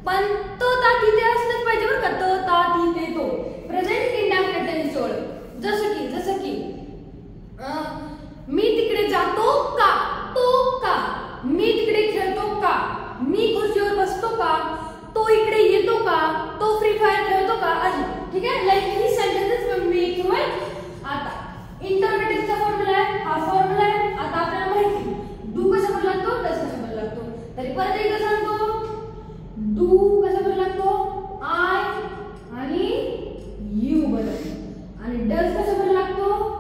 पण तो ता तिथे असलंच पाहिजे बरं का, तो ता तिथे तो प्रेझेंट इंडेफिनिट टेन्सची ओळख. जसं की मी तिकडे जातो का, तो का. मी तिकडे खेळतो का, मी खुर्चीवर बसतो का, तो इकडे येतो का, तो फ्री फायर खेळतो का, अशी. ठीक आहे, लाईक ही सेंटेन्सेस वी मेक युअर. आता इंटरोगेटिव्हचा फॉर्म्युला आहे, हा फॉर्म्युला आहे. आता आपल्याला माहिती डू कशावर लागतो, डज कशावर लागतो. तरी परत एकदा सांगतो, डू कशावर लागतो, आय आणि यू बरोबर. आणि डज कशावर लागतो,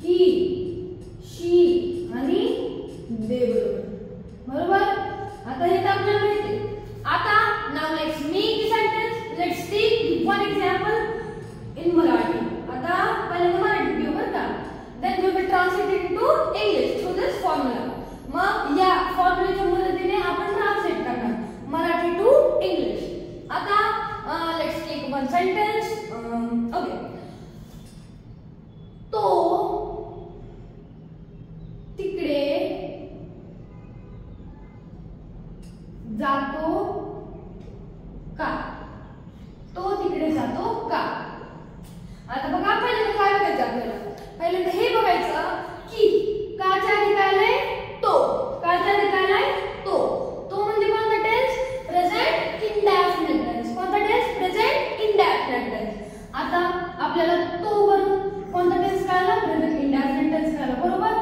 ही, शी आणि दे बरोबर. आता हे तर आपल्याला माहिती. आता now let's make the sentence. Let's take one example in Marathi. आता पहिल्यांदा मराठी घेऊ बरं का, then we will translate it to English through this formula. मग या फॉर्म्युल्याच्या मदतीने आपण ट्रान्सलेट करणार मराठी टू इंग्लिश. आता let's take one sentence. Okay, तो तिकडे जातो का, तो तिकडे जातो का. आता बघा पहिल्यांदा काय बघायचं आपल्याला, पहिल्यांदा हे बघायचं की काच्या आधी काय आलंय, तो. काच्या आधी काय आलंय, तो. तो म्हणजे कोणता टेन्स, प्रेझेंट इंडेफिनिट टेन्स. कोणता टेन्स, प्रेझेंट इंडेफिनिट टेन्स. आता आपल्याला तो वरून कोणता टेन्स कळाला, प्रेझेंट इंडेफिनिट टेन्स कळाला बरोबर.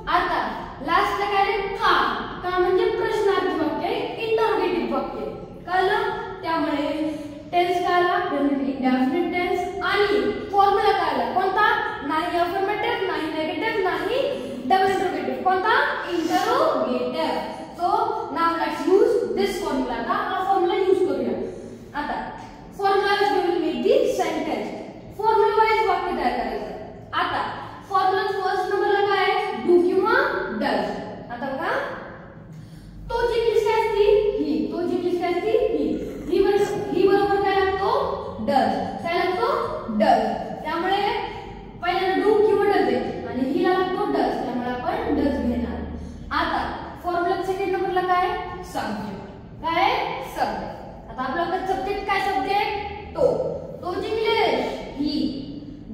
आता लास्टला काय आले, का. का म्हणजे प्रश्नार्थी वाक्य, इंटरोगेटिव्ह वाक्य कळलं. त्यामुळे टेन्स कळाला, प्रेझेंट इंडेफिनिट टेन्स. आणि फॉर्म्युला कळाला कोणता, नाही अफर्मेटिव्ह, नाही नेगेटिव्ह, नाही डबल इंटरोगेटिव्ह. कोणता, interrogative. So now let's use this formula. आता हा फॉर्म्युला यूज करूया. आता formula we will make the sentence. Formula wise वाक्य तयार करायचं. आता फॉर्म्युला फर्स्ट नंबरला काय आहे, डू किंवा डज. आता बघा, तोची इंग्लिश काय असते, ही. तोची इंग्लिश काय असते, ही. ही बरोबर काय लागतो, डज. काय लागतो, डज. त्यामुळे पहिल्यांदा डू किंवा डज आहे आणि हिला लागतो डज, त्यामुळे आपण डज घेणार. आता फॉर्म्युला सेकंड नंबरला काय, सब्जेक्ट. काय, सब्जेक्ट. आता आपला सब्जेक्ट काय, सब्जेक्ट तो. तोची इंग्लिश ही,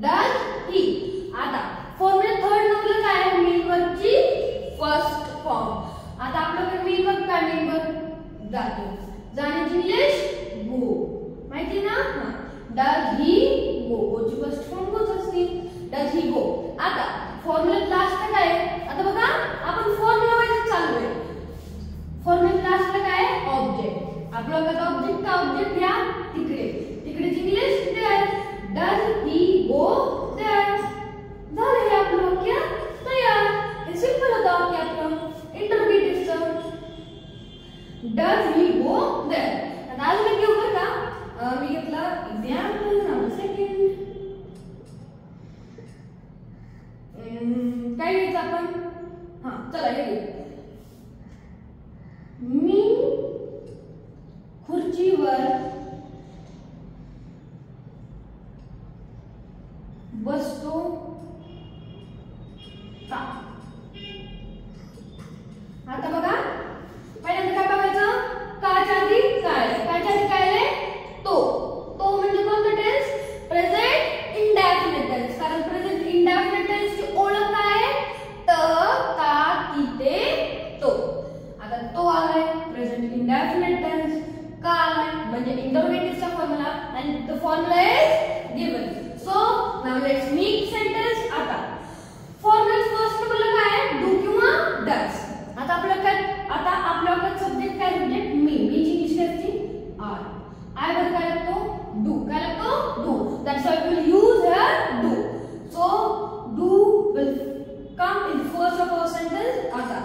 डज ही. आता फॉर्म्युला थर्ड नंबरला काय आहे, मेन वर्बची फर्स्ट फॉर्म. आता आपल्याकडे मेन वर्ब काय, मेन वर्ब जातो. जाण्याची इंग्लिश गो, माहिती ना. डज ही गो, गोची फर्स्ट फॉर्म गोच असते, डज ही गो. आता फॉर्म्युला लास्ट काय, आता बघा आपण फॉर्म्युला वाईज चाललोय. फॉर्म्युला लास्टला काय, ऑब्जेक्ट. आपल्याला ऑब्जेक्ट का, ऑब्जेक्ट घ्या तिकडे. तिकडेची English there. Does he go there. झालं हे आपलं वाक्य तयार. हे सिंपल होतं वाक्य आपलं इंटरोगेटिव्हचं. Does he go there. आता अजून एक घेऊ बरं का, मी घेतला एक्झाम्पल नाव सेकंड. काय घ्यायचं आपण, हा चला हे घेऊ. मी खुर्चीवर बसतो का. आता बघा पहिल्यांदा काय बघायचं, काच्या आधी काय, काच्या आधी काय आहे, तो. तो म्हणजे कोणता टेन्स, प्रेझेंट इंडेफिनिट टेन्स. कारण प्रेझेंट इंडेफिनिट टेन्सची ओळख काय आहे, त, ता, तिथे, तो. आता तो आलाय प्रेझेंट इंडेफिनिट टेन्स. का आलाय म्हणजे इंटरोगेटिव्हचा फॉर्म्युला आणि the formula is given. So now let's make sentence. आता फॉर्म्युला फर्स्ट नंबरला काय आहे, डू किंवा डज. आता आपल्याला काय, आता आपल्याला सब्जेक्ट काय, सब्जेक्ट मी. मीची इंग्लिश काय असते, आय. आय वर काय लागतो, डू. काय लागतो, do. That's why we will use here do. So do will come in first of our sentence. आता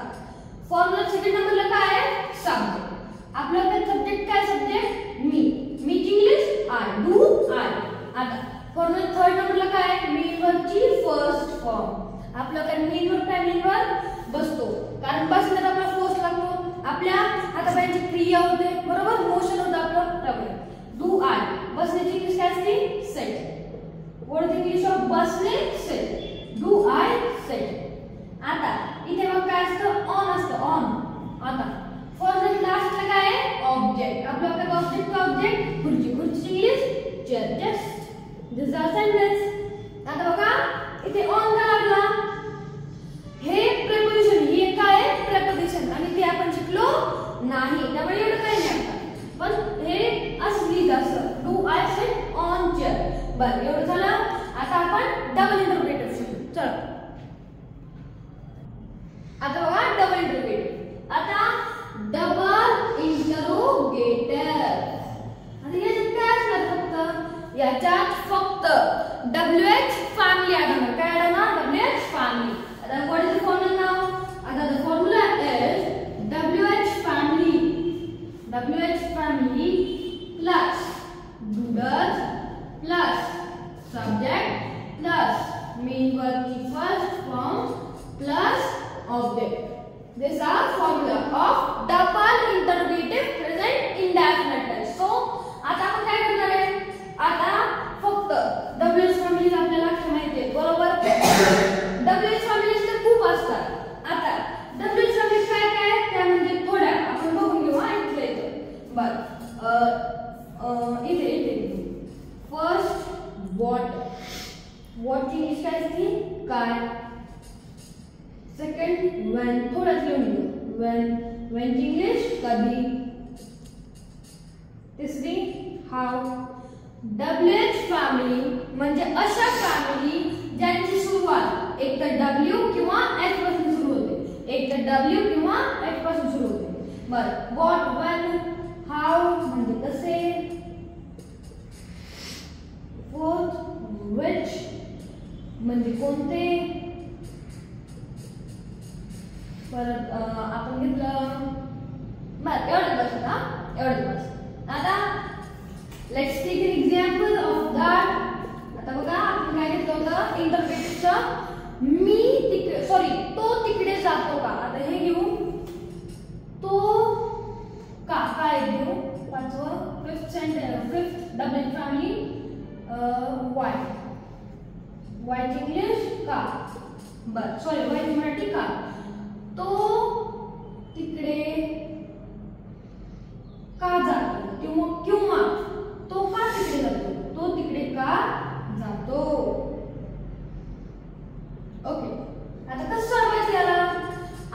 फॉर्म्युला सेकंड नंबरला काय आहे, सब्जेक्ट. आपल्याला सब्जेक्ट काय, सब्जेक्ट मी. मीची इंग्लिश आय, डू आय. आता फॉर्म्युला थर्ड नंबरला काय आहे, मेन वर्बची फर्स्ट फॉर्म. आपल्याकडे मेन वर्ब काय, मेन वर्ब बसतो. कारण बसण्यात आपला फोर्स लागतो, आपल्या हातापायांची क्रिया होते बरोबर, मोशन होतं आपलं. त्यामुळे डू आय. बसण्याची इंग्लिश काय असते, set. What is English of बसणे, सेट. Do I set. आता इथे मग काय असतं, ऑन असतं, ऑन. आता फॉर्म्युला लास्टला काय आहे, ऑब्जेक्ट. Is our sentence. आता बघा इथे ऑन का लागला, हे प्रेपोजिशन, हे काय आहे प्रेपोजिशन, आणि ते आपण शिकलो नाही, त्यामुळे एवढं काही नाही आता. पण हे असं लिहिलं असं, do I sit on chair. बरं एवढं झालं. आता आपण डबल इंटरोगेटिव्ह शिकू. चला आता बघा डबल इंटरोगेटिव्ह. आता डबल इंटरोगेटिव्ह आणि याच्यात काय असणार, फक्त याच्यात फक्त WH फॅमिली ऍड होणार. काय ऍड होणार, WH फॅमिली. आता what is the formula now, आता the formula is WH family, WH family plus doodles plus subject plus main verb की first form plus object. These are formula of double interrogative present indefinite tense. So आता आपण काय करणार आहे, आता फक्त WH family आपल्याला माहिती आहे बरोबर. WH फॅमिलीज तर खूप असतात. आता WH फॅमिली काय काय त्या म्हणजे थोड्या आपण बघून घेऊ. इथे येतो बरं, इथे फर्स्ट वॉट ची इंग्लिश काय असते, काय. सेकंड व्हेन, थोडंच लिहून घेऊ, व्हेन ची इंग्लिश कधी. तिसरी हाऊ. WH फॅमिली म्हणजे अशा फॅमिली ज्यांची सुरुवात एक तर W किंवा H पासून सुरू होते, एक तर W किंवा H पासून सुरू होते. बरं व्हॉट, व्हेन, हाऊ म्हणजे कसे. फोर्थ which म्हणजे कोणते. परत आपण घेतलं बरं एवढं बस ना, एवढं बस. आता let's take an example of that. आता बघा आपण काय घेतलं होतं इंटरप्रिटेशनचं, मी तिकडे सॉरी तो तिकडे जातो का. आता हे घेऊ, तो का काय घेऊ. पाचवं fifth sentence, fifth double family Y ची इंग्लिश का. बरं सॉरी वाय ची मराठी का. तो तिकडे का जातो किंवा तो का तिकडे जातो, तो तिकडे का जातो. ओके आता कसं सोडवायचं याला.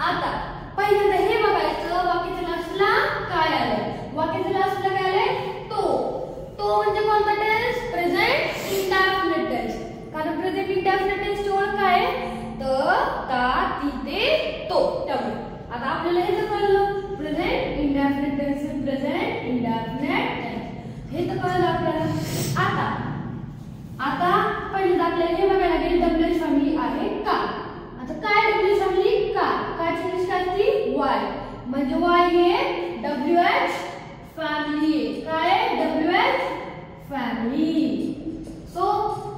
आता पहिल्यांदा हे बघायचं वाक्याच्या लास्टला काय आलंय. वाक्याच्या लास्टला काय आलंय, तो म्हणजे कोणता टेन्स, प्रेझेंट इंडेफिनिट टेन्स. कारण प्रेझेंट इंडेफिनिट टेन्सची ओळख काय आहे, तर, ता, ती, ते, तो. त्यामुळे आता आपल्याला हे तर कळलं present indefinite tense, present indefinite tense हे तर कळलं आपल्याला. आता पहिल्यांदा आपल्याला हे बघायला लागेल WH फॅमिली आहे का. आता काय WH फॅमिली का, कायची इंग्लिश काय असते वाय, म्हणजे वाय हे WH फॅमिली. काय WH family. So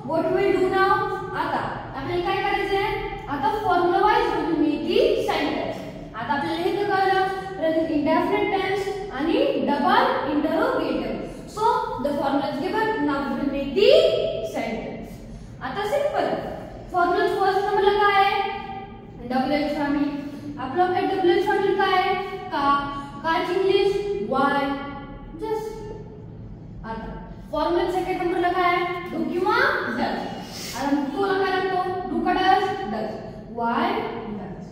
what will do now. आता आपल्याला काय करायचंय, आता formula wise will make the sentence. आता आपल्याला हे कळलं प्रेझेंट इंडेफिनिट टेन्स आणि double interrogative. So the formula is given, now we will make the sentence. आता सिंपल फॉर्म्युला फर्स्ट नंबरला काय आहे, WH फॅमिली. आपलं काय WH फॅमिली काय आहे, काची इंग्लिश वाय. जस्ट आता फॉर्म्युला सेकंड नंबरला काय आहे, डू किंवा डज. आता तोला काय लागतो, डू का does, does, why does.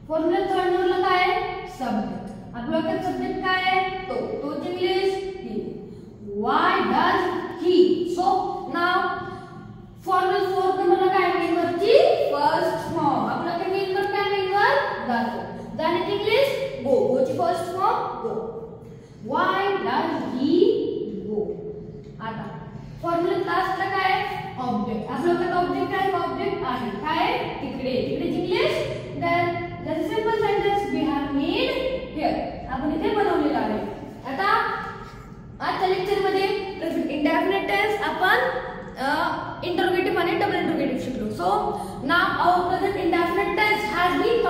Formula third नंबरला काय आहे, सब्जेक्ट. आपलं काय सब्जेक्ट काय आहे, तोची English he. Why does he. So now formula fourth नंबरला काय, मेन वर्बची फर्स्ट फॉर्म. आपलं काय मेन वर्ब काय, मेन वर्ब जातो, जाण्याची इंग्लिश गो, गोची first form go. Why does he go. आता फॉर्म्युला लास्टला काय आहे, ऑब्जेक्ट. आपलं काय ऑब्जेक्ट काय, ऑब्जेक्ट आहे काय तिकडे, तिकडेची English then. The simple sentence we have made here. आपण इथे बनवलेला आहे. आता आजच्या लेक्चर मध्ये प्रेझेंट इंडेफिनिट टेन्स आपण इंटरोगेटिव्ह आणि डबल इंटरोगेटिव्ह शिकलो. So now our present indefinite tense has been